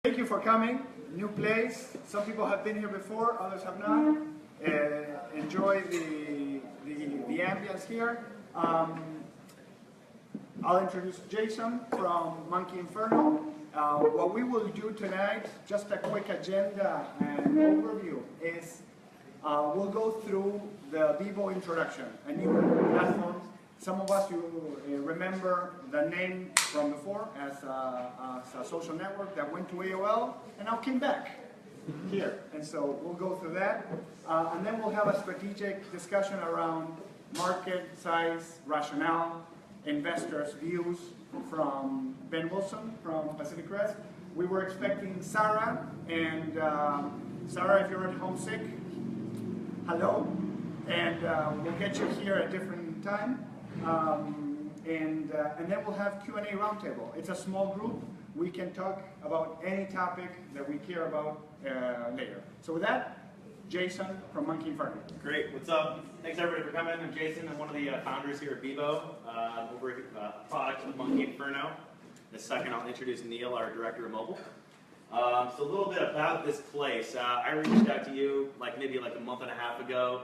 Thank you for coming. New place. Some people have been here before, others have not. Enjoy the ambience here. I'll introduce Jason from Monkey Inferno. What we will do tonight, just a quick agenda and overview, is we'll go through the Bebo introduction, a new platform. Some of us, you remember the name from before as a social network that went to AOL and now came back here. And so we'll go through that. And then we'll have a strategic discussion around market size, rationale, investors' views from Ben Wilson from Pacific Crest. We were expecting Sarah, and Sarah, if you're at homesick, hello. And we'll get you here at a different time. And then we'll have Q&A roundtable. It's a small group. We can talk about any topic that we care about later. So with that, Jason from Monkey Inferno. Great. What's up? Thanks everybody for coming. I'm Jason. I'm one of the founders here at Bebo, over at product of Monkey Inferno. In a second, I'll introduce Neil, our director of mobile. So a little bit about this place. I reached out to you maybe a month and a half ago.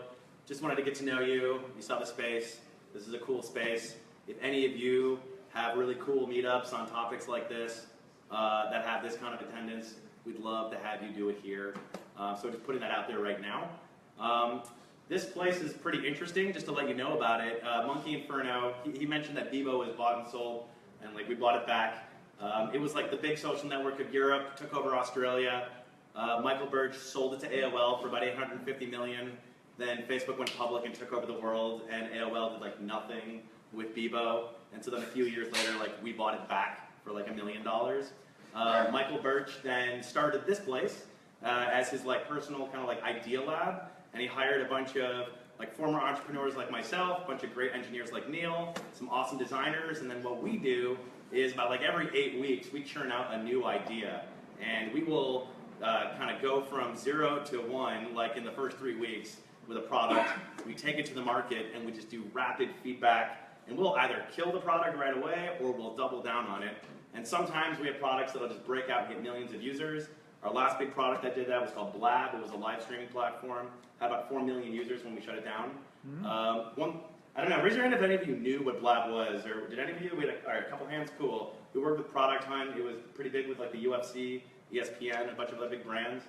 Just wanted to get to know you. You saw the space. This is a cool space. If any of you have really cool meetups on topics like this that have this kind of attendance, we'd love to have you do it here. So just putting that out there right now. This place is pretty interesting, just to let you know about it. Monkey Inferno, he mentioned that Bebo was bought and sold, and we bought it back. It was the big social network of Europe, took over Australia. Michael Birch sold it to AOL for about $850 million. Then Facebook went public and took over the world, and AOL did nothing with Bebo. And so then a few years later, we bought it back for $1 million. Michael Birch then started this place as his personal kind of idea lab, and he hired a bunch of former entrepreneurs like myself, a bunch of great engineers like Neil, some awesome designers, and then what we do is about every 8 weeks we churn out a new idea, and we will kind of go from 0 to 1 in the first 3 weeks with a product. We take it to the market and we just do rapid feedback, and we'll either kill the product right away or we'll double down on it. And sometimes we have products that'll just break out and get millions of users. Our last big product that did that was called Blab. It was a live streaming platform. Had about 4 million users when we shut it down. I don't know, raise your hand if any of you knew what Blab was, or did any of you? We had a couple hands, cool. We worked with Product Hunt. It was pretty big with the UFC, ESPN, a bunch of other big brands.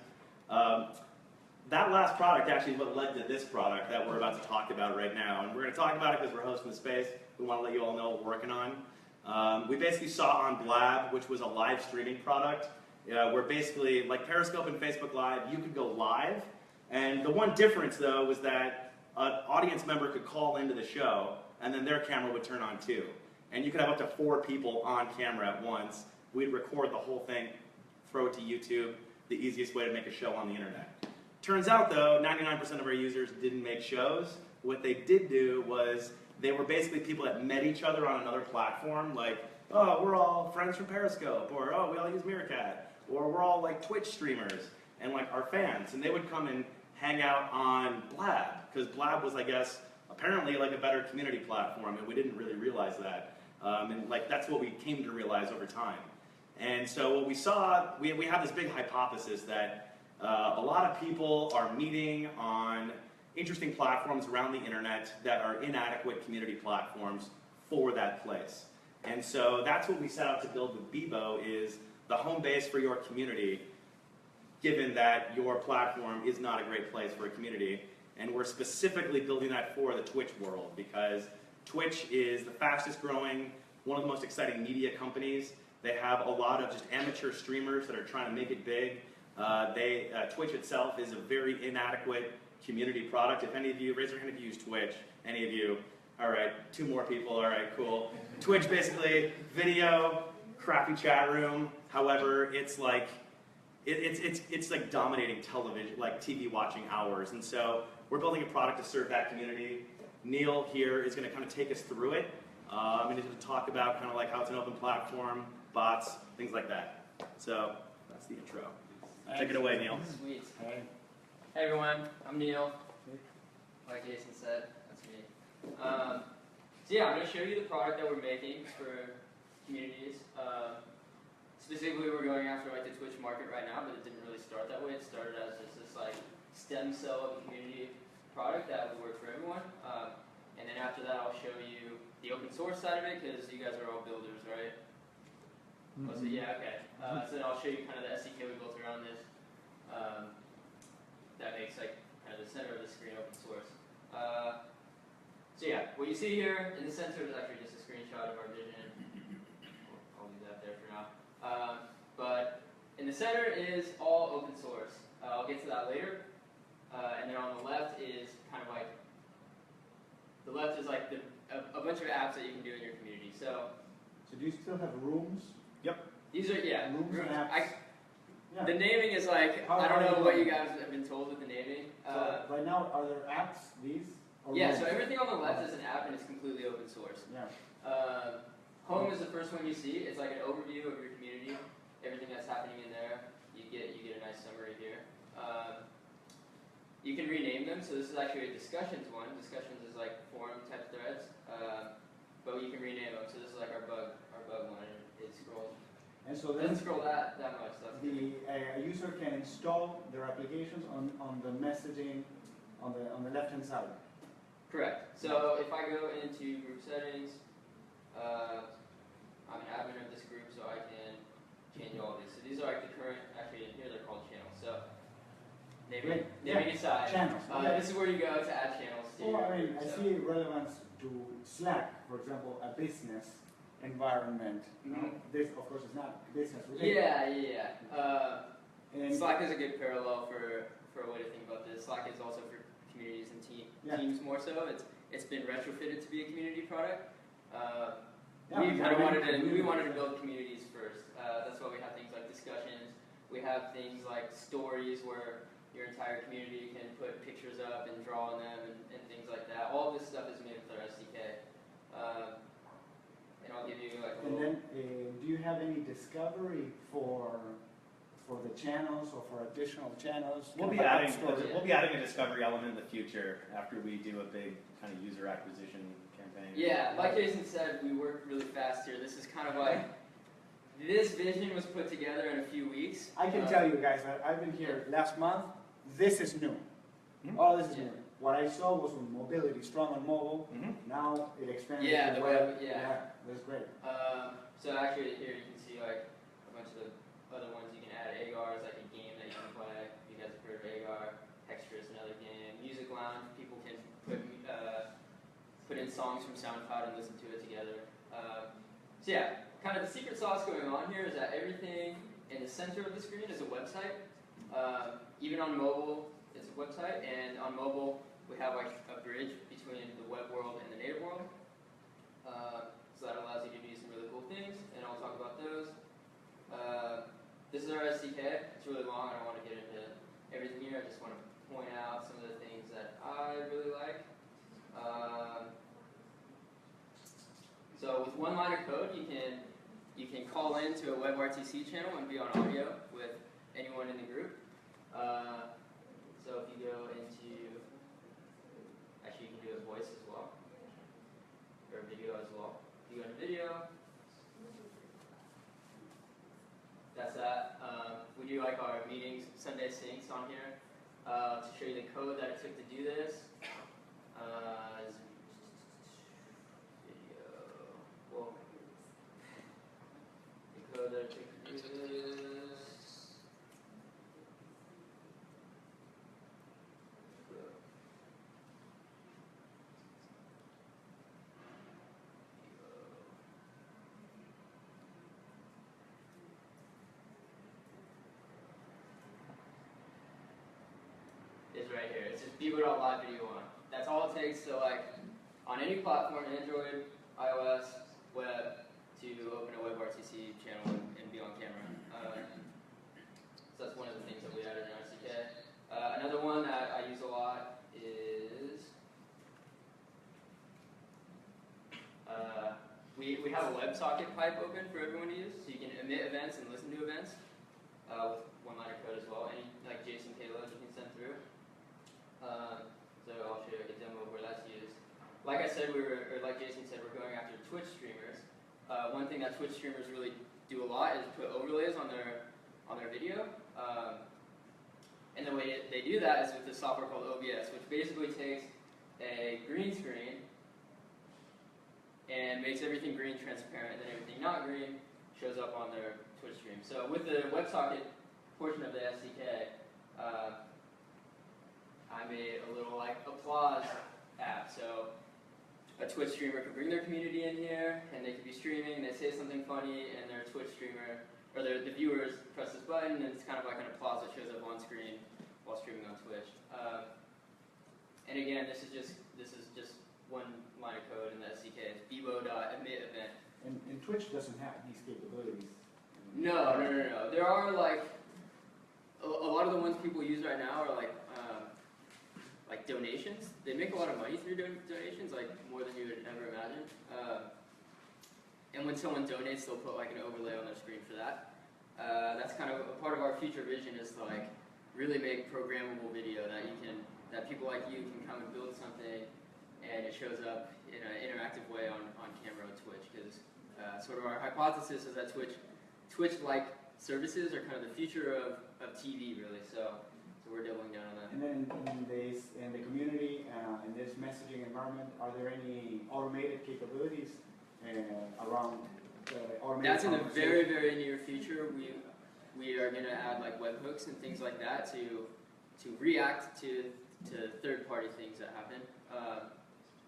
That last product actually is what led to this product that we're about to talk about right now. And we're going to talk about it because we're hosting the space. We want to let you all know what we're working on. We basically saw on Blab, which was a live streaming product, where basically, like Periscope and Facebook Live, you could go live. And the one difference, though, was that an audience member could call into the show, and then their camera would turn on too. And you could have up to 4 people on camera at once. We'd record the whole thing, throw it to YouTube, the easiest way to make a show on the internet. Turns out, though, 99% of our users didn't make shows. What they did do was they were basically people that met each other on another platform, oh, we're all friends from Periscope, or oh, we all use Meerkat, or we're all Twitch streamers, and our fans. And they would come and hang out on Blab, because Blab was, I guess, apparently a better community platform, and we didn't really realize that. And that's what we came to realize over time. And so what we saw, we have this big hypothesis that a lot of people are meeting on interesting platforms around the internet that are inadequate community platforms for that place. And so that's what we set out to build with Bebo, is the home base for your community, given that your platform is not a great place for a community. And we're specifically building that for the Twitch world, because Twitch is the fastest growing, one of the most exciting media companies. They have a lot of just amateur streamers that are trying to make it big. Twitch itself is a very inadequate community product. If any of you, raise your hand if you use Twitch. Any of you? All right, 2 more people. All right, cool. Twitch basically video, crappy chat room. However, it's it's dominating television, TV watching hours. And so we're building a product to serve that community. Neil here is going to kind of take us through it. I'm going to talk about kind of how it's an open platform, bots, things like that. So that's the intro. Take it away, Neil. Sweet. Hey everyone, I'm Neil. Like Jason said, that's me. So yeah, I'm going to show you the product that we're making for communities. specifically we're going after like the Twitch market right now, but it didn't really start that way. It started as just this like stem cell of a community product that would work for everyone. And then after that, I'll show you the open source side of it because you guys are all builders, right? Oh, so yeah, okay. So then I'll show you kind of the SDK we built around this. That makes like kind of the center of the screen open source. So yeah, what you see here in the center is actually just a screenshot of our vision. I'll leave that there for now. But in the center is all open source. I'll get to that later. And then on the left is kind of like, a bunch of apps that you can do in your community. So do you still have rooms? Yep. these are, yeah. Rooms and apps? Yeah. The naming is like, I don't know what you guys have been told with the naming. So right now, are there apps, these? Or Yeah, rooms? so everything on the left is an app and it's completely open source. Yeah. Home is the first one you see. It's like an overview of your community, everything that's happening in there. You get a nice summary here. You can rename them. So this is actually a discussions one. Discussions is like forum type threads, but you can rename them. So this is like our bug one. It scrolls. And so It then doesn't scroll that much. That's a user can install their applications on the messaging on the left-hand side. correct. So if I go into group settings, I'm an admin of this group, so I can change all these. So these are like the current, actually in here they're called channels. So naming aside, Channels. this is where you go to add channels to Well, your I mean, group. I So- see relevance to Slack, for example, a business environment. Mhm. This, of course, is not business related. Yeah. And Slack is a good parallel for a way to think about this. Slack is also for communities and teams more so. It's been retrofitted to be a community product. We wanted to build communities first. That's why we have things like discussions. We have things like stories where your entire community can put pictures up and draw on them and things like that. All of this stuff is made with our SDK. And I'll give you like a And little... then, do you have any discovery for the channels or for additional channels? We'll be adding a discovery element in the future after we do a big kind of user acquisition campaign. Yeah, like Jason said, we worked really fast here. This is kind of like, this vision was put together in a few weeks. I can tell you guys that I've been here last month. This is new. Mhm. All this is Yeah. new. What I saw was on mobility, strong on mobile. Mhm. Now it expanded Yeah, to the web. web, yeah. That's great. So actually here you can see like a bunch of the other ones you can add. Agar is like a game that you can play. You guys have heard of Agar. Hextra is another game. Music Lounge, people can put in songs from SoundCloud and listen to it together. So yeah, kind of the secret sauce going on here is that everything in the center of the screen is a website. Even on mobile, it's a website, and on mobile we have like a bridge between the web world and the native world. So that allows you to do some really cool things, and I'll talk about those. This is our SDK. It's really long. I don't want to get into everything here. I just want to point out some of the things that I really like. So with one line of code, you can call into a WebRTC channel and be on audio with anyone in the group. So if you go into, actually you can do a voice as well, or video as well. If you go into video, that's that. We do like our meetings, Sunday syncs on here to show you the code that it took to do this. Video. Well, the code that it took to do this. Is right here. It's just Bebo.live video on. That's all it takes to like on any platform, Android, iOS, web, to open a WebRTC channel and be on camera. So that's one of the things that we added in RCK. Another one that I use a lot is we have a WebSocket pipe open for everyone to use, so you can emit events and listen to events with one line of code as well. Any like JSON payloads you can send through. So I'll show you a demo of where that's used. Like I said, like Jason said, we're going after Twitch streamers. One thing that Twitch streamers really do a lot is put overlays on their video. And the way they do that is with this software called OBS, which basically takes a green screen and makes everything green transparent, and then everything not green shows up on their Twitch stream. So with the WebSocket portion of the SDK, I made a little like applause app. So a Twitch streamer could bring their community in here, and they could be streaming, and they say something funny, and their Twitch streamer, or the viewers press this button, and it's kind of like an applause that shows up on screen while streaming on Twitch. And again, this is just one line of code in the SDK. It's bebo.emit event. And Twitch doesn't have these capabilities. No. There are like a lot of the ones people use right now are like donations. They make a lot of money through donations, like more than you would ever imagine. And when someone donates, they'll put like an overlay on their screen for that. That's kind of a part of our future vision, is to like really make programmable video that people like you can come and build something, and it shows up in an interactive way on camera on Twitch. Because sort of our hypothesis is that Twitch-like services are kind of the future of TV, really. So we're doubling down on that. And then in the community, in this messaging environment, are there any automated capabilities around automated That's in the conversation? very, very near future. We are going to add like webhooks and things like that to react to third-party things that happen.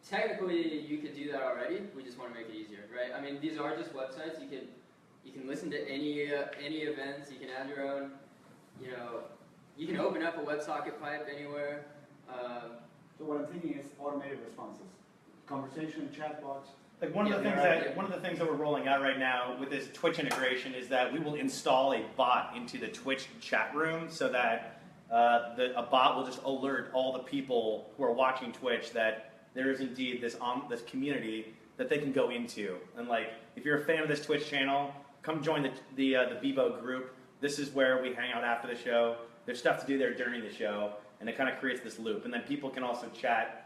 Technically, you could do that already. We just want to make it easier, right? I mean, these are just websites. You can listen to any events. You can add your own. You can open up a WebSocket pipe anywhere. So what I'm thinking is automated responses, conversation, chatbots. Like one of the things that we're rolling out right now with this Twitch integration is that we will install a bot into the Twitch chat room, so that a bot will just alert all the people who are watching Twitch that there is indeed this community that they can go into. And like, if you're a fan of this Twitch channel, come join the Bebo group. This is where we hang out after the show. There's stuff to do there during the show, and it kind of creates this loop. And then people can also chat,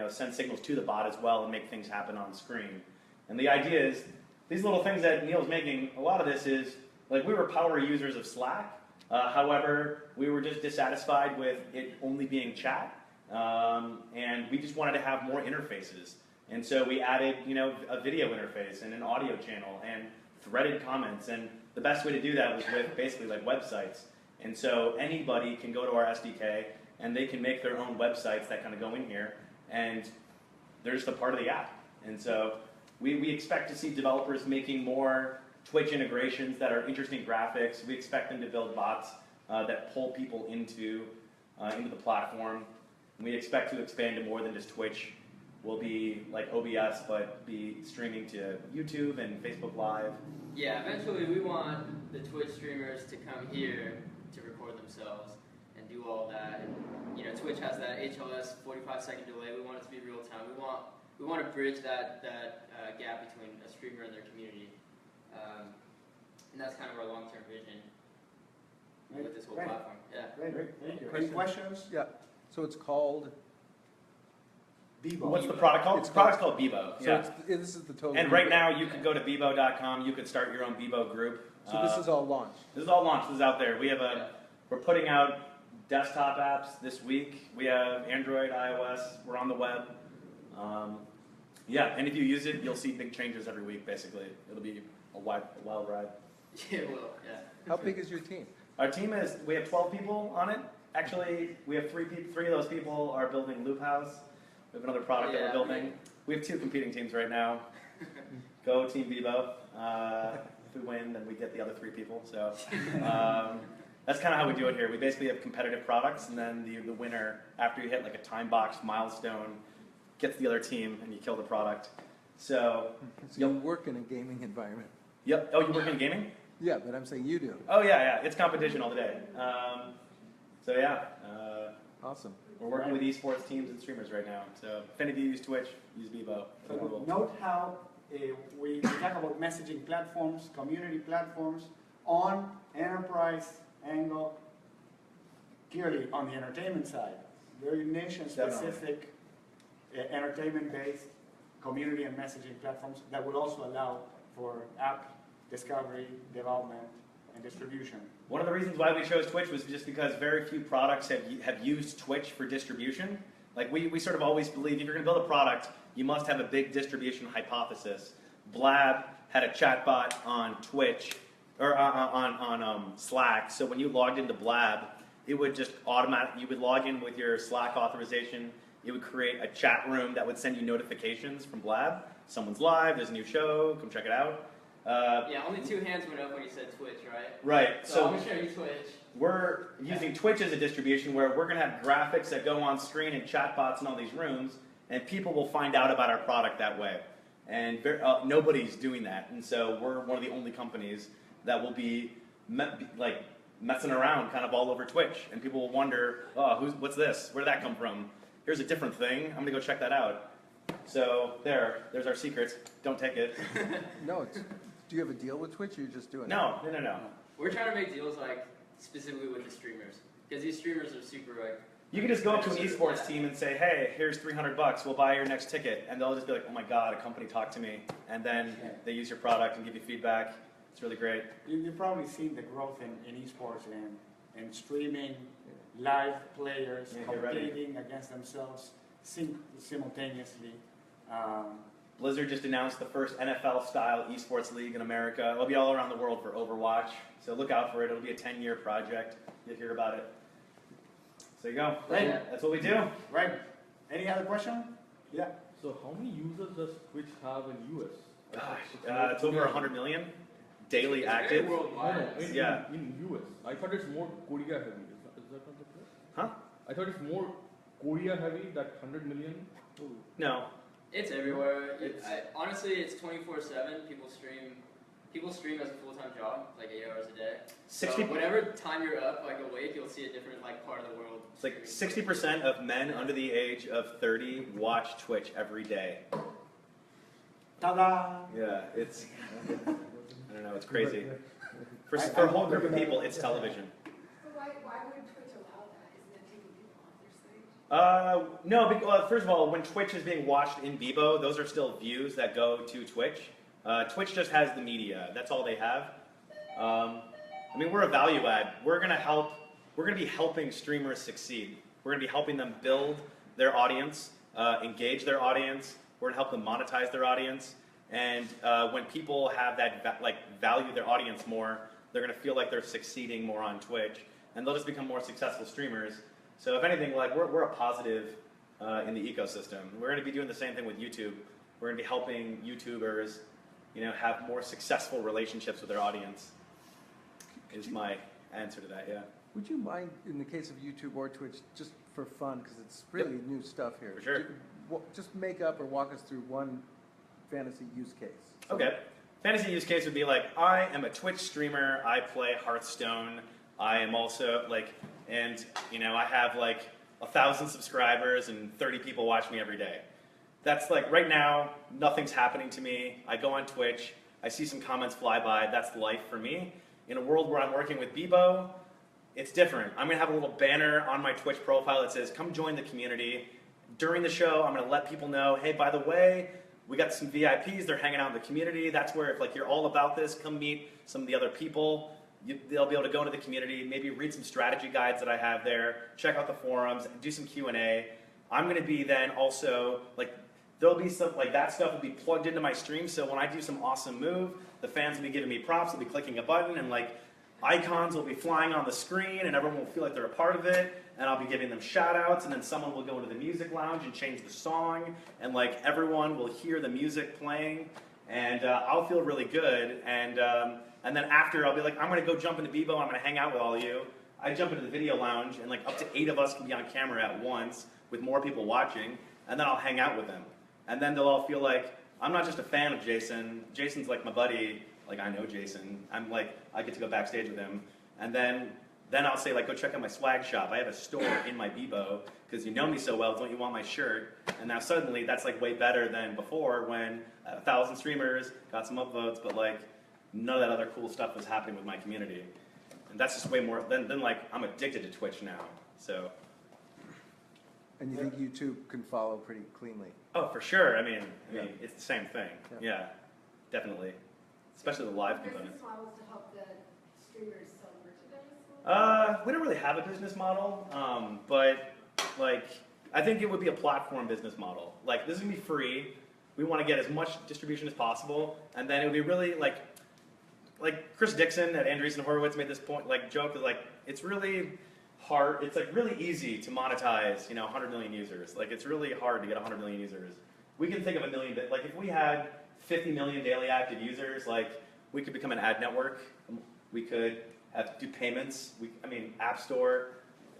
send signals to the bot as well and make things happen on screen. And the idea is, these little things that Neil's making, a lot of this is, like, we were power users of Slack. However, we were just dissatisfied with it only being chat. And we just wanted to have more interfaces. And so we added, a video interface and an audio channel and threaded comments. And the best way to do that was with basically like websites. And so anybody can go to our SDK and they can make their own websites that kind of go in here, and they're just a part of the app. And so we expect to see developers making more Twitch integrations that are interesting graphics. We expect them to build bots that pull people into the platform. And we expect to expand to more than just Twitch. We'll be like OBS, but be streaming to YouTube and Facebook Live. Yeah, eventually we want the Twitch streamers to come here to record themselves and do all that. And, Twitch has that HLS 45-second delay. We want it to be real time. We want to bridge that gap between a streamer and their community. And that's kind of our long-term vision with this whole platform. Yeah. Great. Thank you. Any questions? Yeah, so it's called, Bebo. What's the product called? The product's called Bebo. so Yeah. this is the total. And right now, you could go to bebo.com. You could start your own Bebo group. So this is all launched. This is all launched. This is out there. We're putting out desktop apps this week. We have Android, iOS. We're on the web. And if you use it, you'll see big changes every week. Basically, it'll be a wild ride. Yeah, it will. Yeah. How big is your team? Our team we have 12 people on it. Actually, we have three of those people are building Loop House. We have another product that we're building. We have two competing teams right now. Go Team Bebo. If we win, then we get the other three people. So that's kind of how we do it here. We basically have competitive products, and then the winner, after you hit like a time box milestone, gets the other team, and you kill the product. So you work in a gaming environment. Yep. Oh, you work in gaming? Yeah, but I'm saying you do. Oh yeah. It's competition all the day. Awesome. We're working with esports teams and streamers right now. So if any of you use Twitch, use Bebo. So note how we talk about messaging platforms, community platforms, on enterprise angle, clearly on the entertainment side. Very nation-specific, entertainment-based community and messaging platforms that will also allow for app discovery, development, and distribution. One of the reasons why we chose Twitch was just because very few products have used Twitch for distribution. Like we sort of always believe if you're going to build a product, you must have a big distribution hypothesis. Blab had a chatbot on Twitch, or on Slack, so when you logged into Blab, it would just you would log in with your Slack authorization, it would create a chat room that would send you notifications from Blab. Someone's live, there's a new show, come check it out. Yeah, only 2 hands went up when you said Twitch, right? Right. So I'm going to show you Twitch. We're using Twitch as a distribution where we're going to have graphics that go on screen and chatbots in all these rooms, and people will find out about our product that way. And nobody's doing that, and so we're one of the only companies that will be messing around kind of all over Twitch, and people will wonder, oh, what's this? Where did that come from? Here's a different thing. I'm going to go check that out. So there's our secrets. Don't take it. No, do you have a deal with Twitch, or you're just doing it? No. We're trying to make deals like specifically with the streamers, because these streamers are super like. You can just go up to an esports team and say, hey, here's $300, we'll buy your next ticket. And they'll just be like, oh my God, a company talked to me. And then they use your product and give you feedback. It's really great. You've probably seen the growth in esports and streaming, live players competing against themselves simultaneously. Blizzard just announced the first NFL-style esports league in America. It'll be all around the world for Overwatch. So look out for it. It'll be a 10-year project. You'll hear about it. So there you go. Right. That's what we do. Right. Any other question? Yeah. So how many users does Twitch have in US? Gosh, it's over 100 million daily It's active. very worldwide. Yeah. In US. I thought it's more Korea heavy. Is that not the case? Huh? I thought it's more Korea heavy, that 100 million. No. It's everywhere. It's- Honestly, it's 24/7. People stream as a full-time job, like 8 hours a day. 60 So whatever time you're up, like awake, you'll see a different like part of the world. It's like 60% of men under the age of 30 watch Twitch every day. Ta-da! Yeah, it's, I don't know, it's crazy. For a whole group of people, it's television. So why would Twitch allow that? Isn't that taking people off their site? No, because, first of all, when Twitch is being watched in Bebo, those are still views that go to Twitch. Twitch just has the media. That's all they have. I mean, we're a value add. We're going to be helping streamers succeed. We're going to be helping them build their audience, engage their audience. We're going to help them monetize their audience. And when people have that, value their audience more, they're going to feel like they're succeeding more on Twitch. And they'll just become more successful streamers. So if anything, we're a positive in the ecosystem. We're going to be doing the same thing with YouTube. We're going to be helping YouTubers, have more successful relationships with their audience. Is my answer to that, yeah. Would you mind, in the case of YouTube or Twitch, just for fun, because it's really new stuff here. For sure. Just make up or walk us through one fantasy use case. Okay. Fantasy use case would be I am a Twitch streamer. I play Hearthstone. I am also I have 1,000 subscribers and 30 people watch me every day. That's right now, nothing's happening to me. I go on Twitch. I see some comments fly by. That's life for me. In a world where I'm working with Bebo, it's different. I'm going to have a little banner on my Twitch profile that says, come join the community. During the show, I'm going to let people know, hey, by the way, we got some VIPs. They're hanging out in the community. That's where if you're all about this, come meet some of the other people. They'll be able to go into the community, maybe read some strategy guides that I have there, check out the forums, do some Q&A. I'm going to be then also, there'll be some, that stuff will be plugged into my stream, so when I do some awesome move, the fans will be giving me props, they'll be clicking a button, and icons will be flying on the screen, and everyone will feel like they're a part of it, and I'll be giving them shout-outs, and then someone will go into the music lounge and change the song, and everyone will hear the music playing, and I'll feel really good, and then after I'll be I'm going to go jump into Bebo, I'm going to hang out with all of you. I jump into the video lounge, and up to 8 of us can be on camera at once, with more people watching, and then I'll hang out with them. And then they'll all feel I'm not just a fan of Jason. Jason's my buddy. I know Jason. I get to go backstage with him. And then I'll say, go check out my swag shop. I have a store in my Bebo, because you know me so well, don't you want my shirt? And now suddenly that's way better than before when 1,000 streamers got some upvotes, but none of that other cool stuff was happening with my community. And that's just way more, then I'm addicted to Twitch now, so. And you think YouTube can follow pretty cleanly? Oh, for sure. I mean, it's the same thing. Yeah. Yeah, definitely. especially the live component. Business models to help the streamers sell merchandise? We don't really have a business model, but like I think it would be a platform business model. Like this is gonna be free. We want to get as much distribution as possible, and then it would be really like Chris Dixon at Andreessen Horowitz made this point, like joke that like it's really hard. It's like really easy to monetize, 100 million users. Like it's really hard to get 100 million users. We can think of 1 million. Like if we had 50 million daily active users, like we could become an ad network. We could do payments. App Store,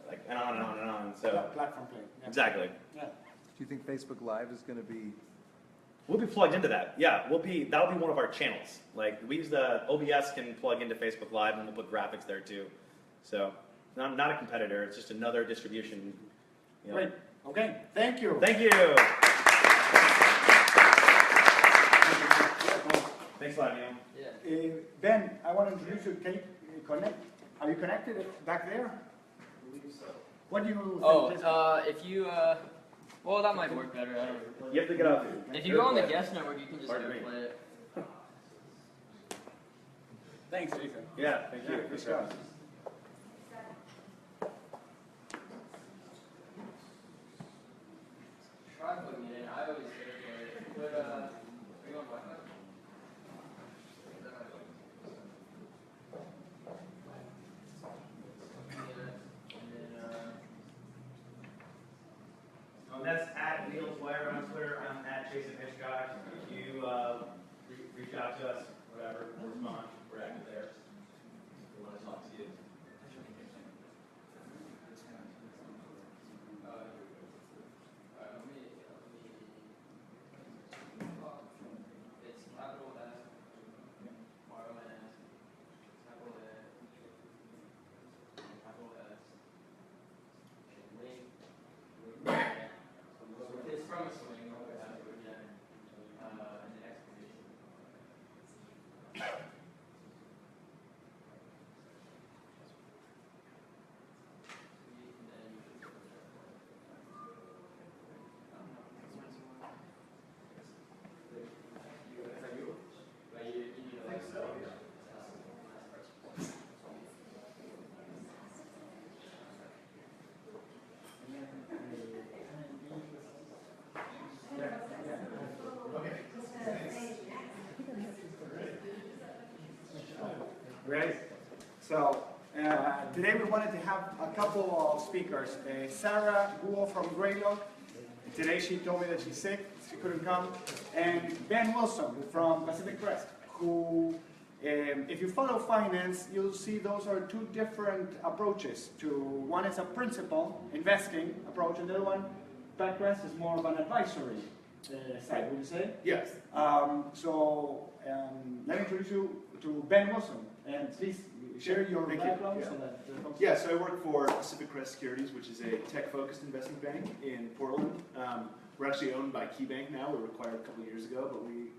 like and on and on and on. So Platform play. Yeah. exactly. Yeah. Do you think Facebook Live is going to be? We'll be plugged into that. Yeah, that'll be one of our channels. Like we use the OBS can plug into Facebook Live, and we'll put graphics there too. So not a competitor. It's just another distribution. Great. Okay. Thank you. Thank you. Thanks a lot, Neil. Yeah. Ben, I want to introduce you. Kate, connect. Are you connected back there? I believe so. What do you think? Oh, if you, well, that might work better. I don't know. You have to get up. If you go on the guest network, you can just Pardon me. play it. Thanks, Jason. Yeah, thank you. Good job. Try plugging it in. I always say it, but are you on Wi-Fi? That's at WheelsWire on Twitter. I'm at Jason Hitchcock. If you reach out to us, whatever, we'll respond. We're active there. We want to talk to you. It's capital S, R-O-N-S, capital A, capital S, link. It's from a swing, again, an expedition. Great. So today we wanted to have a couple of speakers. Sarah Guo from Greylock. Today she told me that she's sick, she couldn't come. And Ben Wilson from Pacific Crest, who, if you follow finance, you'll see those are two different approaches. One is a principal investing approach, and the other one, Crest, is more of an advisory side, would you say? Yes. Let me introduce you to Ben Wilson, and please share your Thank you. background Yeah. so that the folks. Yeah, so I work for Pacific Crest Securities, which is a tech-focused investment bank in Portland. We're actually owned by KeyBank now. We were acquired a couple of years ago, but we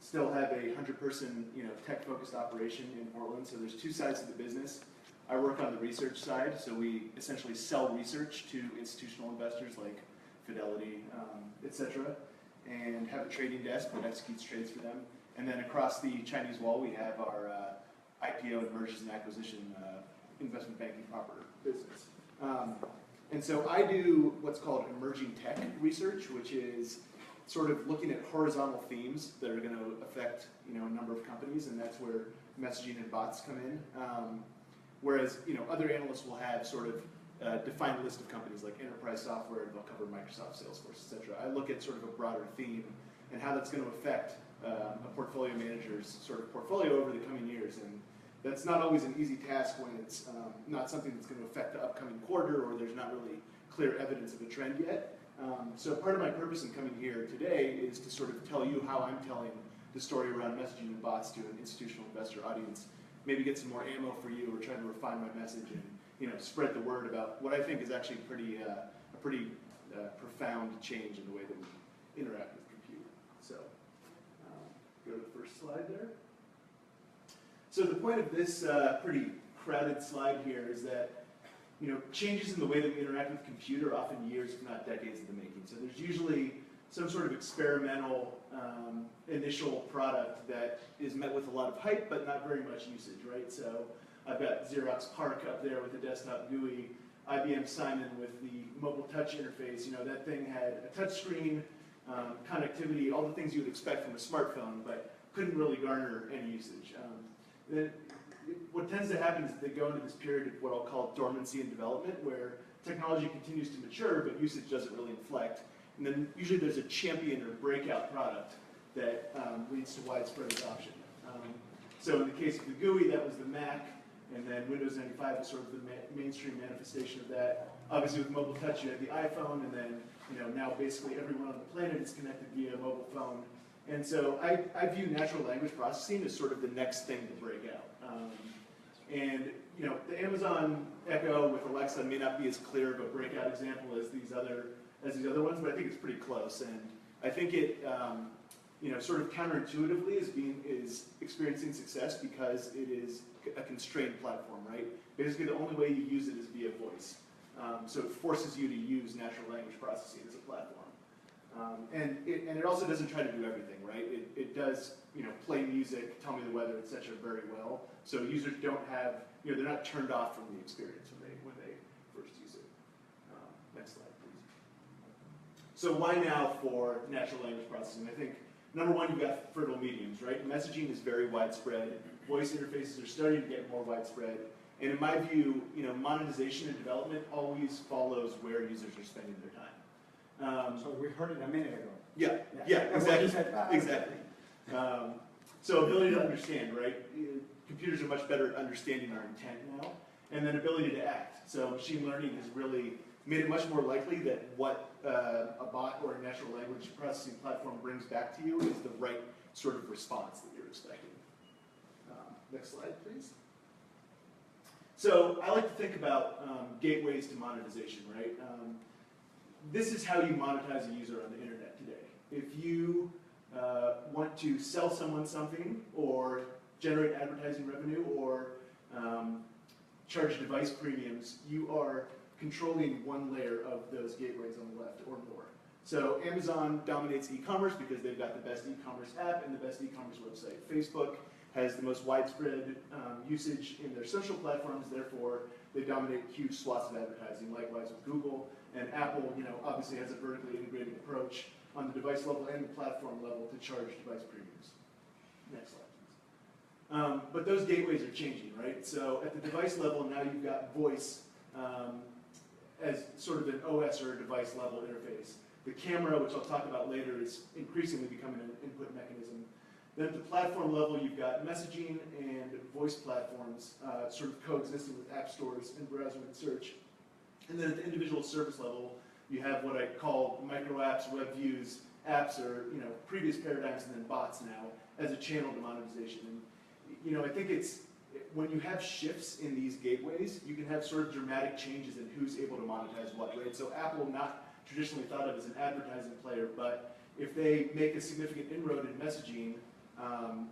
still have a 100-person, tech-focused operation in Portland. So there's two sides to the business. I work on the research side, so we essentially sell research to institutional investors like Fidelity, etc., and have a trading desk that executes trades for them. And then across the Chinese wall, we have our IPO and mergers and acquisition investment banking proper business. And so I do what's called emerging tech research, which is sort of looking at horizontal themes that are going to affect a number of companies, and that's where messaging and bots come in. Whereas other analysts will have sort of a defined list of companies like enterprise software, they'll cover Microsoft, Salesforce, etc. I look at sort of a broader theme and how that's going to affect a portfolio manager's sort of portfolio over the coming years. And that's not always an easy task when it's not something that's going to affect the upcoming quarter or there's not really clear evidence of a trend yet. So part of my purpose in coming here today is to sort of tell you how I'm telling the story around messaging and bots to an institutional investor audience, maybe get some more ammo for you or try to refine my message and spread the word about what I think is actually a pretty profound change in the way that we interact with compute. So go to the first slide there. So the point of this pretty crowded slide here is that changes in the way that we interact with compute are often years, if not decades in the making. So there's usually some sort of experimental initial product that is met with a lot of hype, but not very much usage, right? So I've got Xerox PARC up there with the desktop GUI, IBM Simon with the mobile touch interface. You know, that thing had a touch screen, connectivity, all the things you would expect from a smartphone, but couldn't really garner any usage. What tends to happen is they go into this period of what I'll call dormancy in development, where technology continues to mature, but usage doesn't really inflect. And then usually there's a champion or breakout product that leads to widespread adoption. So in the case of the GUI, that was the Mac, and then Windows 95 was sort of the mainstream manifestation of that. Obviously with mobile touch, you had the iPhone, and then now basically everyone on the planet is connected via a mobile phone. And so I view natural language processing as sort of the next thing to break out. And the Amazon Echo with Alexa may not be as clear of a breakout example as these other ones, but I think it's pretty close. And I think it, sort of counterintuitively is experiencing success because it is a constrained platform, right? Basically, the only way you use it is via voice. So it forces you to use natural language processing as a platform. And it also doesn't try to do everything, right? It does, play music, tell me the weather, etc. very well. So users don't have, they're not turned off from the experience when they first use it. Next slide, please. So why now for natural language processing? I think number one, you've got fertile mediums, right? Messaging is very widespread. Voice interfaces are starting to get more widespread. And in my view, monetization and development always follows where users are spending their time. So we heard it a minute ago. Yeah, exactly. So ability to understand, right? Computers are much better at understanding our intent now. And then ability to act. So machine learning has really made it much more likely that what a bot or a natural language processing platform brings back to you is the right sort of response that you're expecting. Next slide, please. So I like to think about gateways to monetization, right? This is how you monetize a user on the internet today. If you want to sell someone something, or generate advertising revenue, or charge device premiums, you are controlling one layer of those gateways on the left or more. So Amazon dominates e-commerce because they've got the best e-commerce app and the best e-commerce website. Facebook has the most widespread usage in their social platforms, therefore they dominate huge swaths of advertising. Likewise with Google, and Apple, obviously has a vertically integrated approach on the device level and the platform level to charge device premiums. Next slide, please. But those gateways are changing, right? So at the device level, now you've got voice as sort of an OS or a device level interface. The camera, which I'll talk about later, is increasingly becoming an input mechanism. Then at the platform level, you've got messaging and voice platforms sort of coexisting with app stores and browser and search. And then at the individual service level, you have what I call micro apps, web views, apps, or previous paradigms, and then bots now as a channel to monetization. And I think it's when you have shifts in these gateways, you can have sort of dramatic changes in who's able to monetize what, right? So Apple, not traditionally thought of as an advertising player, but if they make a significant inroad in messaging,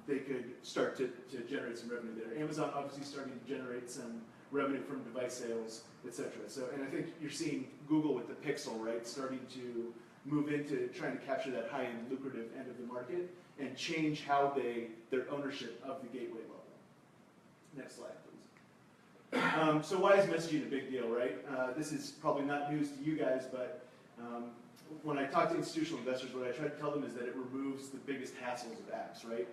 they could start to generate some revenue there. Amazon obviously starting to generate some revenue from device sales, etc. So, and I think you're seeing Google with the Pixel, right, starting to move into trying to capture that high-end lucrative end of the market and change how their ownership of the gateway level. Next slide, please. So why is messaging a big deal, right? This is probably not news to you guys, but when I talk to institutional investors, what I try to tell them is that it removes the biggest hassles of apps, right?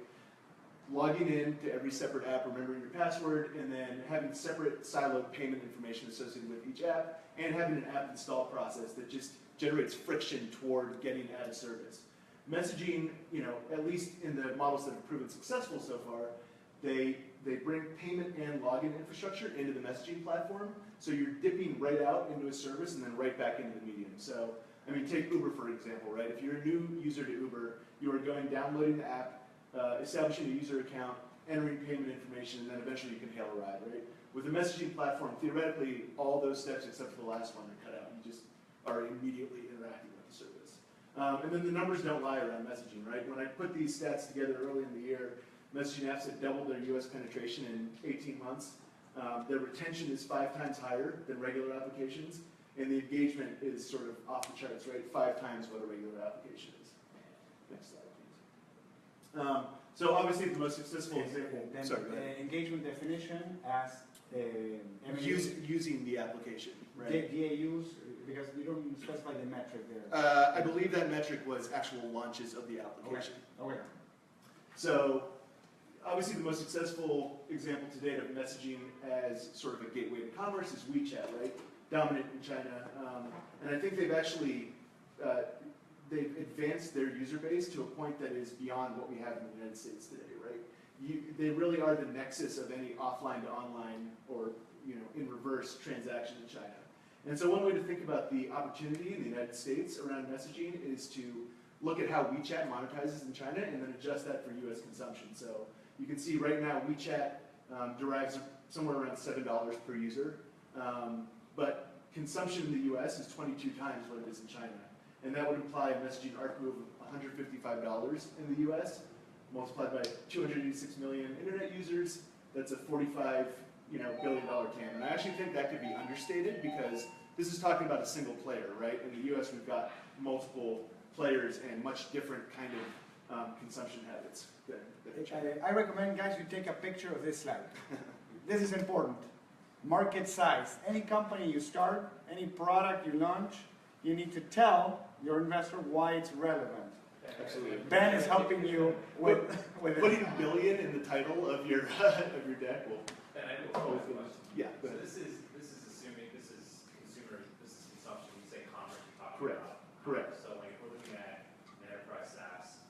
Logging in to every separate app, remembering your password, and then having separate siloed payment information associated with each app, and having an app install process that just generates friction toward getting at a service. Messaging, at least in the models that have proven successful so far, they bring payment and login infrastructure into the messaging platform, so you're dipping right out into a service and then right back into the medium. So, I mean, take Uber for example, right? If you're a new user to Uber, you are downloading the app, establishing a user account, entering payment information, and then eventually you can hail a ride, right? With the messaging platform, theoretically, all those steps except for the last one are cut out. You just are immediately interacting with the service. And then the numbers don't lie around messaging, right? When I put these stats together early in the year, messaging apps have doubled their US penetration in 18 months. Their retention is 5 times higher than regular applications. and the engagement is sort of off the charts, right? 5 times what a regular application is. Next slide, please. So obviously the most successful example. Then, Sorry, go ahead. engagement definition as Using the application, right? DAUs, because you don't specify the metric there. I believe that metric was actual launches of the application. Okay. So obviously the most successful example to date of messaging as sort of a gateway to commerce is WeChat, right? Dominant in China. And I think they've actually they've advanced their user base to a point that is beyond what we have in the United States today, right? They really are the nexus of any offline to online or in reverse transaction in China. And so one way to think about the opportunity in the United States around messaging is to look at how WeChat monetizes in China and then adjust that for US consumption. So you can see right now WeChat derives somewhere around $7 per user, but consumption in the US is 22 times what it is in China. And that would imply a messaging ARPU of $155 in the US, multiplied by 286 million internet users. That's a $45 billion TAM. And I actually think that could be understated because this is talking about a single player, right? In the US, we've got multiple players and much different kind of consumption habits than in China. I recommend, guys, you take a picture of this slide. This is important. Market size. Any company you start, any product you launch, you need to tell your investor why it's relevant. Absolutely. Ben is helping you with Putting billion in the title of your deck will. And I do a follow-up question. Yeah. So this is assuming this is consumer, this is consumption. You say commerce, you're talking Correct. about. Correct. So like if we're looking at an enterprise SaaS.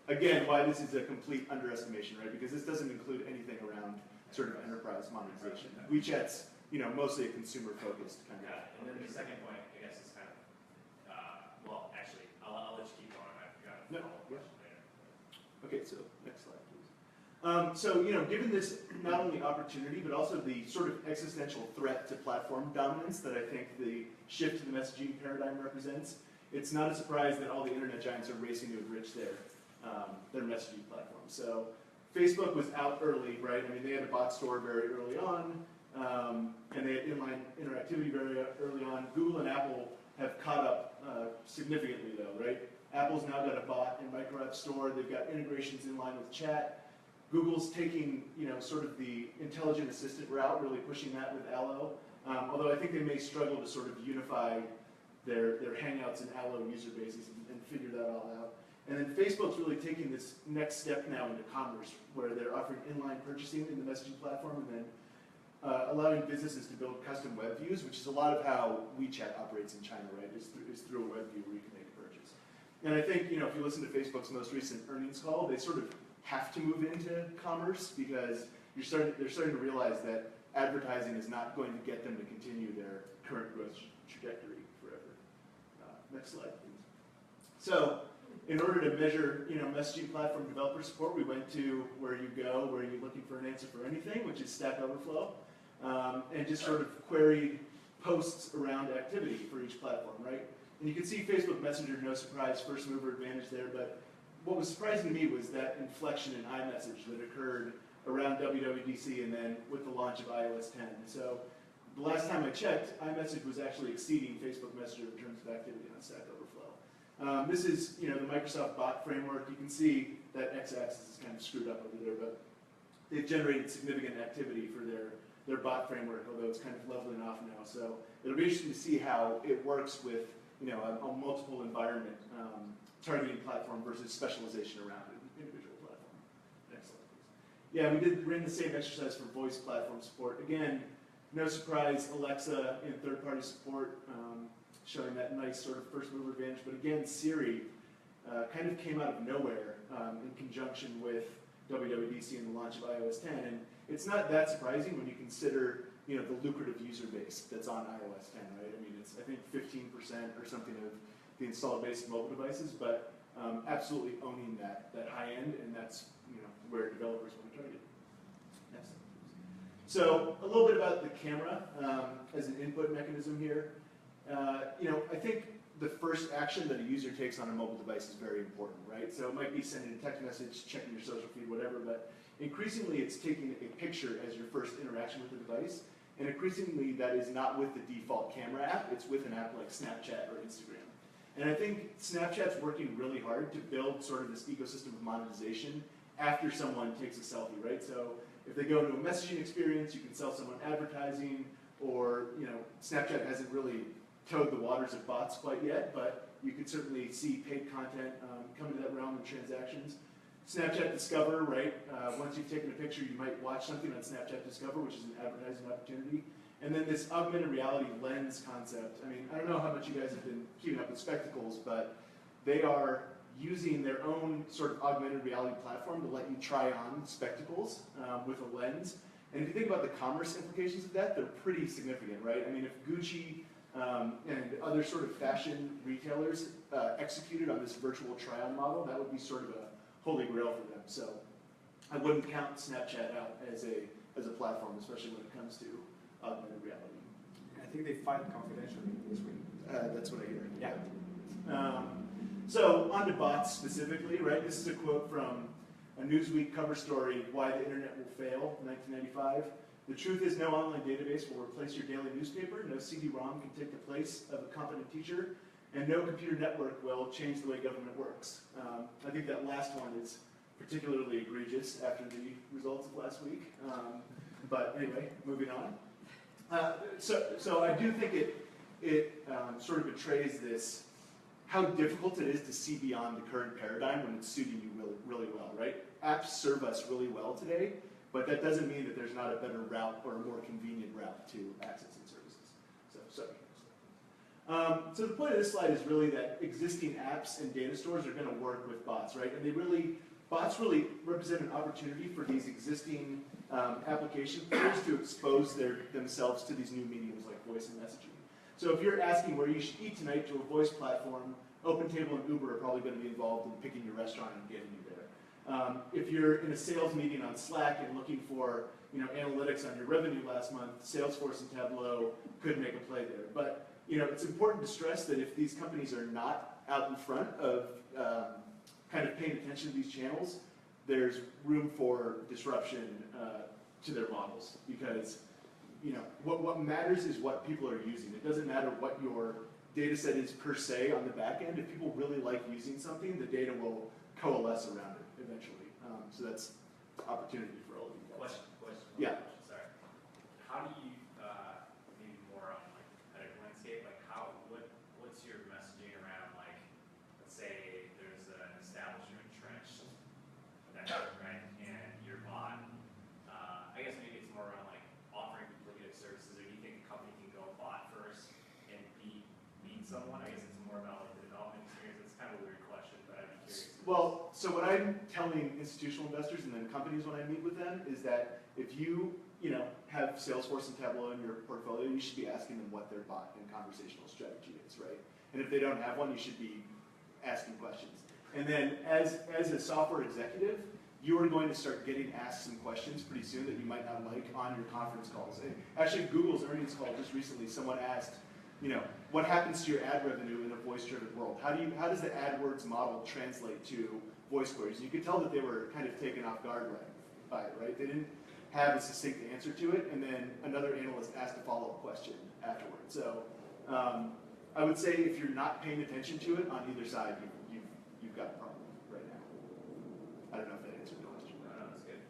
Again, why this is a complete underestimation, right? Because this doesn't include anything around sort of enterprise monetization. WeChat's, mostly a consumer-focused kind of. Yeah. And then the second point, I guess, is kind of, well, actually, I'll let you keep going. I've got a follow-up question later. Okay, so next slide, please. Given this not only opportunity, but also the sort of existential threat to platform dominance that I think the shift to the messaging paradigm represents, it's not a surprise that all the internet giants are racing to enrich their messaging platform. So Facebook was out early, right? I mean, they had a bot store very early on, and they had inline interactivity very early on. Google and Apple have caught up significantly, though, right? Apple's now got a bot and micro app store. They've got integrations in line with chat. Google's taking, sort of the intelligent assistant route, really pushing that with Allo. Although I think they may struggle to sort of unify their Hangouts and Allo user bases and figure that all out. And then Facebook's really taking this next step now into commerce, where they're offering inline purchasing in the messaging platform and then allowing businesses to build custom web views, which is a lot of how WeChat operates in China, right? Is through a web view where you can make a purchase. And I think, if you listen to Facebook's most recent earnings call, they sort of have to move into commerce because they're starting to realize that advertising is not going to get them to continue their current growth trajectory forever. Next slide, please. So, in order to measure, messaging platform developer support, we went to where you go, where you're looking for an answer for anything, which is Stack Overflow, and just sort of queried posts around activity for each platform, right? And you can see Facebook Messenger, no surprise, first mover advantage there, but what was surprising to me was that inflection in iMessage that occurred around WWDC and then with the launch of iOS 10. So the last time I checked, iMessage was actually exceeding Facebook Messenger in terms of activity on Stack Overflow. This is, the Microsoft bot framework. You can see that x-axis is kind of screwed up over there, but they've generated significant activity for their bot framework, although it's kind of leveling off now. So it'll be interesting to see how it works with, a multiple environment targeting platform versus specialization around an individual platform. Next slide, please. Yeah, we ran the same exercise for voice platform support. Again, no surprise, Alexa in third-party support, showing that nice sort of first mover advantage. But again, Siri kind of came out of nowhere in conjunction with WWDC and the launch of iOS 10. And it's not that surprising when you consider, the lucrative user base that's on iOS 10, right? I mean, it's, I think, 15% or something of the installed base of mobile devices, but absolutely owning that high end, and that's, where developers want to target. Next slide, please. So a little bit about the camera as an input mechanism here. I think the first action that a user takes on a mobile device is very important, right? So it might be sending a text message, checking your social feed, whatever, but increasingly it's taking a picture as your first interaction with the device. And increasingly, that is not with the default camera app, it's with an app like Snapchat or Instagram. And I think Snapchat's working really hard to build sort of this ecosystem of monetization after someone takes a selfie, right? So if they go into a messaging experience, you can sell someone advertising, or Snapchat hasn't really towed the waters of bots quite yet, but you could certainly see paid content come into that realm of transactions. Snapchat Discover, right? Once you've taken a picture, you might watch something on Snapchat Discover, which is an advertising opportunity. And then this augmented reality lens concept. I mean, I don't know how much you guys have been keeping up with spectacles, but they are using their own sort of augmented reality platform to let you try on spectacles with a lens. And if you think about the commerce implications of that, they're pretty significant, right? I mean, if Gucci and other sort of fashion retailers executed on this virtual try-on model, that would be sort of a holy grail for them. So I wouldn't count Snapchat out as a platform, especially when it comes to augmented reality. I think they filed confidentially this week. That's what I hear. Yeah. So on to bots specifically, right? This is a quote from a Newsweek cover story, Why the Internet Will Fail, 1995. The truth is no online database will replace your daily newspaper, no CD-ROM can take the place of a competent teacher, and no computer network will change the way government works. I think that last one is particularly egregious after the results of last week. But anyway, moving on. So I do think it sort of betrays this, how difficult it is to see beyond the current paradigm when it's suiting you really, really well, right? Apps serve us really well today, but that doesn't mean that there's not a better route or a more convenient route to accessing services. So the point of this slide is really that existing apps and data stores are going to work with bots, right? And bots really represent an opportunity for these existing application players to expose themselves to these new mediums like voice and messaging. So if you're asking where you should eat tonight to a voice platform, OpenTable and Uber are probably going to be involved in picking your restaurant and getting you there. If you're in a sales meeting on Slack and looking for analytics on your revenue last month, Salesforce and Tableau could make a play there. But it's important to stress that if these companies are not out in front of kind of paying attention to these channels, there's room for disruption to their models, because what matters is what people are using. It doesn't matter what your data set is per se on the back end. If people really like using something, the data will coalesce around it eventually. So that's opportunity for all of you guys. Question. Yeah. Sorry. How do you, maybe more on like competitive landscape, like what's your messaging around, like, let's say there's an established or entrenched vendor, right, and your bot, I guess maybe it's more around like offering duplicative services, or do you think a company can go bot first and beat someone? I guess it's more about like the development experience. It's kind of a weird question, but I'd be curious. Well, so what I'm telling institutional investors and then companies when I meet with them is that if you have Salesforce and Tableau in your portfolio, you should be asking them what their bot and conversational strategy is, right? And if they don't have one, you should be asking questions. And then as a software executive, you are going to start getting asked some questions pretty soon that you might not like on your conference calls. And actually, Google's earnings call just recently, someone asked, what happens to your ad revenue in a voice-driven world? How does the AdWords model translate to voice queries? You could tell that they were kind of taken off guard by it, right? They didn't have a succinct answer to it, and then another analyst asked a follow-up question afterwards. So I would say if you're not paying attention to it on either side, you've got a problem right now. I don't know if that answered the question. No, that's good.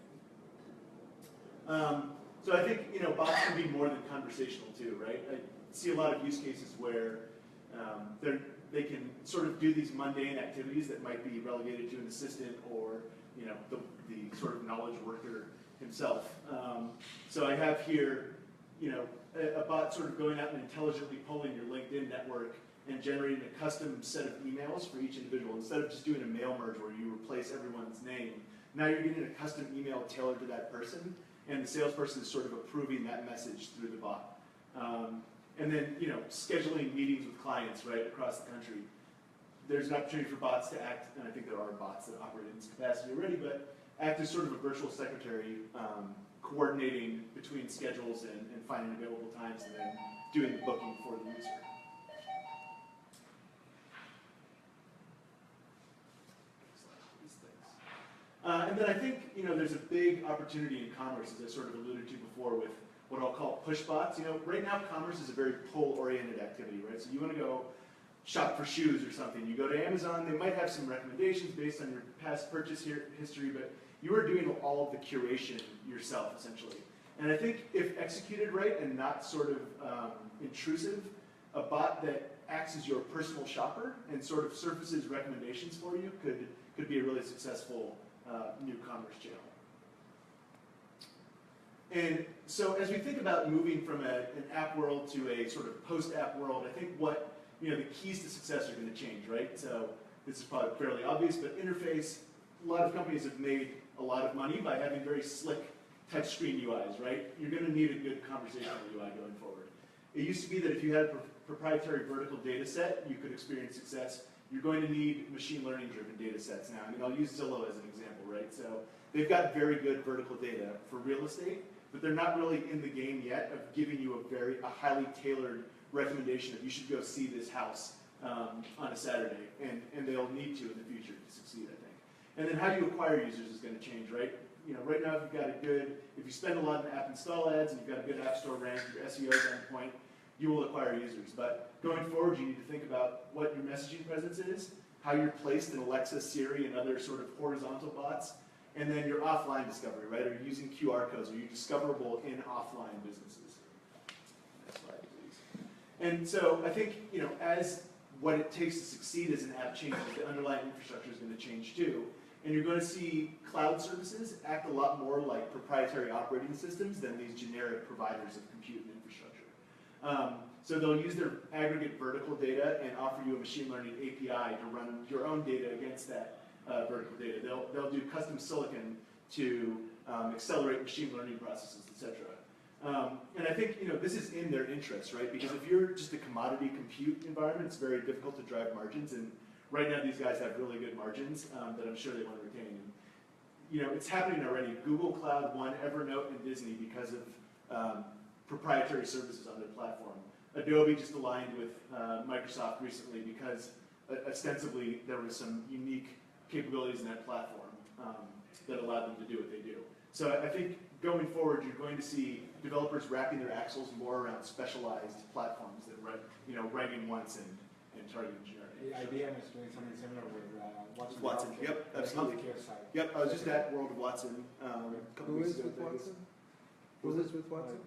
So I think bots can be more than conversational too, right? I see a lot of use cases where they can sort of do these mundane activities that might be relegated to an assistant or the sort of knowledge worker himself. So I have here a bot sort of going out and intelligently pulling your LinkedIn network and generating a custom set of emails for each individual. Instead of just doing a mail merge where you replace everyone's name, now you're getting a custom email tailored to that person, and the salesperson is sort of approving that message through the bot. And then, scheduling meetings with clients right across the country. There's an opportunity for bots to act, and I think there are bots that operate in this capacity already, but act as sort of a virtual secretary, coordinating between schedules and finding available times, and then doing the booking for the user. And then I think there's a big opportunity in commerce, as I sort of alluded to before, with what I'll call push bots. Right now commerce is a very pull-oriented activity, right? So you want to go shop for shoes or something. You go to Amazon, they might have some recommendations based on your past purchase history, but you are doing all of the curation yourself, essentially. And I think if executed right and not sort of intrusive, a bot that acts as your personal shopper and sort of surfaces recommendations for you could be a really successful new commerce channel. And so as we think about moving from an app world to a sort of post-app world, I think what the keys to success are going to change, right? So this is probably fairly obvious, but interface, a lot of companies have made a lot of money by having very slick touchscreen UIs, right? You're going to need a good conversational UI going forward. It used to be that if you had a proprietary vertical data set, you could experience success. You're going to need machine learning driven data sets now. I mean, I'll use Zillow as an example, right? So they've got very good vertical data for real estate, but they're not really in the game yet of giving you a highly tailored recommendation of you should go see this house on a Saturday, and they'll need to in the future to succeed, I think. And then how you acquire users is going to change, right? Right now if you spend a lot in app install ads and you've got a good app store rank, your SEO is on point, you will acquire users. But going forward, you need to think about what your messaging presence is, how you're placed in Alexa, Siri, and other sort of horizontal bots, and then your offline discovery, right? Are you using QR codes? Are you discoverable in offline businesses? Next slide, please. And so I think, as what it takes to succeed as an app changes, the underlying infrastructure is going to change too. And you're going to see cloud services act a lot more like proprietary operating systems than these generic providers of compute and infrastructure. So they'll use their aggregate vertical data and offer you a machine learning API to run your own data against that vertical data. They'll do custom silicon to accelerate machine learning processes, etc. And I think this is in their interest, right? Because if you're just a commodity compute environment, it's very difficult to drive margins. And right now, these guys have really good margins that I'm sure they want to retain. And, it's happening already. Google Cloud won Evernote and Disney because of proprietary services on their platform. Adobe just aligned with Microsoft recently because ostensibly there was some unique capabilities in that platform that allowed them to do what they do. So I think going forward, you're going to see developers wrapping their axles more around specialized platforms that writing once and targeting generic. IBM is doing something similar with Watson. Healthcare, Yep, the absolutely. healthcare side. Yep, I was just at World of Watson a couple Who weeks is ago. with Watson? Who Who was is with Watson?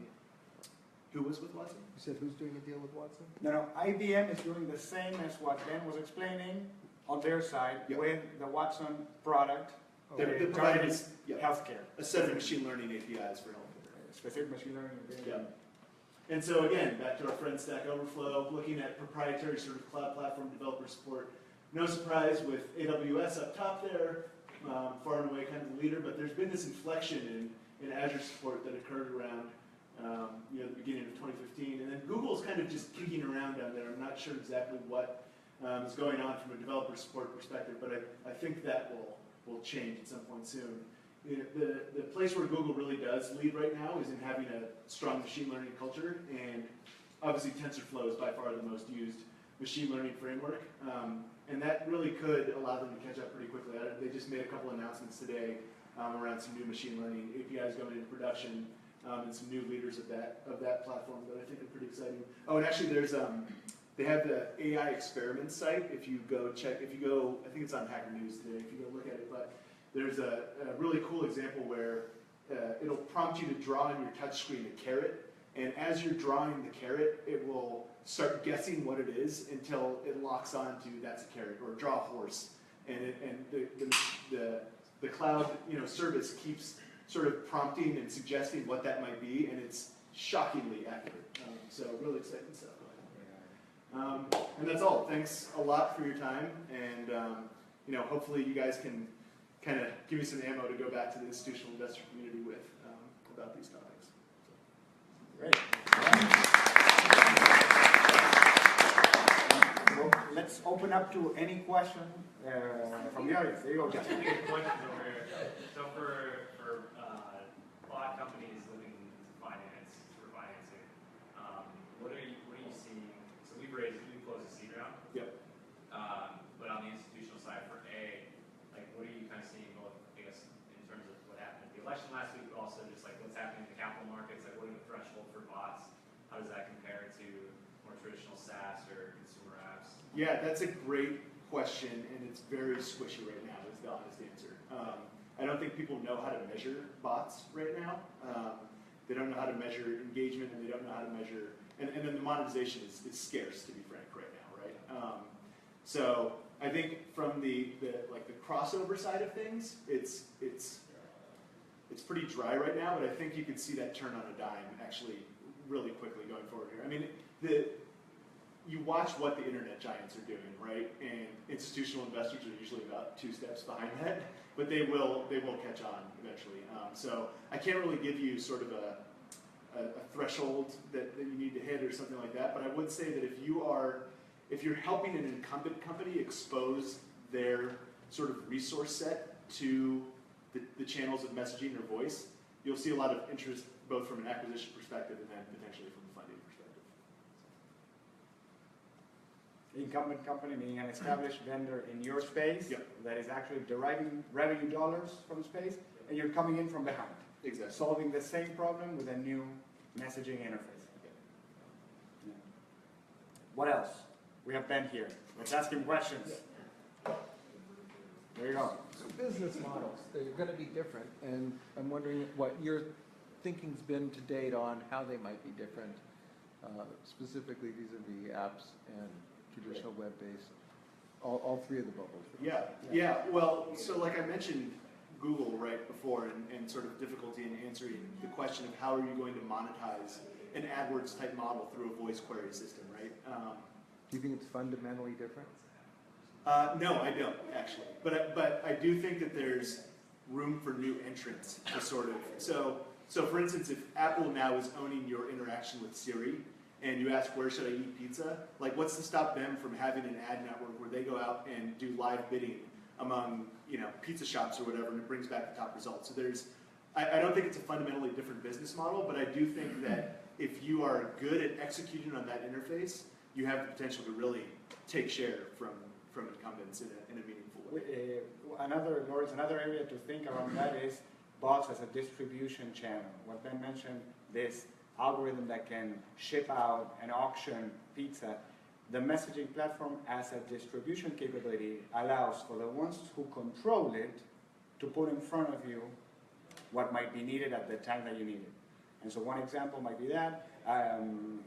Who was with Watson? You said who's doing a deal with Watson? No, IBM is doing the same as what Ben was explaining on their side Yep. with the Watson product. Oh, They're providing targeting yep, healthcare. a set of machine learning APIs for healthcare. Specific machine learning. Yeah. And so again, back to our friend Stack Overflow, looking at proprietary sort of cloud platform developer support. No surprise with AWS up top there, far and away kind of the leader, but there's been this inflection in Azure support that occurred around the beginning of 2015, and then Google's kind of just kicking around down there. I'm not sure exactly what is going on from a developer support perspective, but I think that will change at some point soon. The place where Google really does lead right now is in having a strong machine learning culture, and obviously TensorFlow is by far the most used machine learning framework, and that really could allow them to catch up pretty quickly. They just made a couple announcements today around some new machine learning APIs going into production, and some new leaders of that platform that I think are pretty exciting. Oh, and actually they have the AI experiment site. If you go, I think it's on Hacker News today, if you go look at it, but there's a really cool example where it'll prompt you to draw on your touchscreen a carrot, and as you're drawing the carrot, it will start guessing what it is until it locks on to that's a carrot, or draw a horse. And the cloud service keeps sort of prompting and suggesting what that might be, and it's shockingly accurate. So really exciting stuff going on. And that's all. Thanks a lot for your time, and hopefully you guys can kind of give me some ammo to go back to the institutional investor community with about these topics. Great. Well, let's open up to any question from the audience. There you go, Jeff. Questions over here. So for a lot of companies looking into finance, for financing, what are you seeing? So we closed a seed round. Yep. But on the institutional side for A, what are you kind of seeing both, I guess, in terms of what happened at the election last week, but also just what's happening in the capital markets? What are the thresholds traditional SaaS or consumer apps? Yeah, that's a great question, and it's very squishy right now, is the honest answer. I don't think people know how to measure bots right now. They don't know how to measure engagement, and they don't know how to measure, and then the monetization is scarce, to be frank, right now, right? So I think from the crossover side of things, it's pretty dry right now, but I think you could see that turn on a dime actually really quickly going forward here. I mean, you watch what the internet giants are doing, right? And institutional investors are usually about 2 steps behind that, but they will catch on eventually. So I can't really give you sort of a threshold that you need to hit or something like that, but I would say that if you're helping an incumbent company expose their sort of resource set to the channels of messaging or voice, you'll see a lot of interest both from an acquisition perspective and then potentially from a funding perspective. Incumbent company meaning an established vendor in your space Yep. that is actually deriving revenue dollars from space, and you're coming in from behind, Exactly. solving the same problem with a new messaging interface. Yeah. What else? We have Ben here. Let's ask him questions. There you go. So business models, they're going to be different, and I'm wondering what your thinking's been to date on how they might be different, specifically vis-a-vis apps and traditional web-based, all 3 of the bubbles. Yeah. Well, so like I mentioned Google right before and sort of difficulty in answering the question of how are you going to monetize an AdWords type model through a voice query system, right? Do you think it's fundamentally different? No, I don't actually, but I do think that there's room for new entrants to sort of, so for instance, if Apple now is owning your interaction with Siri, and you ask where should I eat pizza, like what's to stop them from having an ad network where they go out and do live bidding among pizza shops or whatever, and it brings back the top results. So I don't think it's a fundamentally different business model, but I do think that if you are good at executing on that interface, you have the potential to really take share from incumbents in a meaningful way. Another area to think around that is bots as a distribution channel. What Ben mentioned, this algorithm that can ship out and auction pizza, the messaging platform as a distribution capability allows for the ones who control it to put in front of you what might be needed at the time that you need it. And so one example might be that, un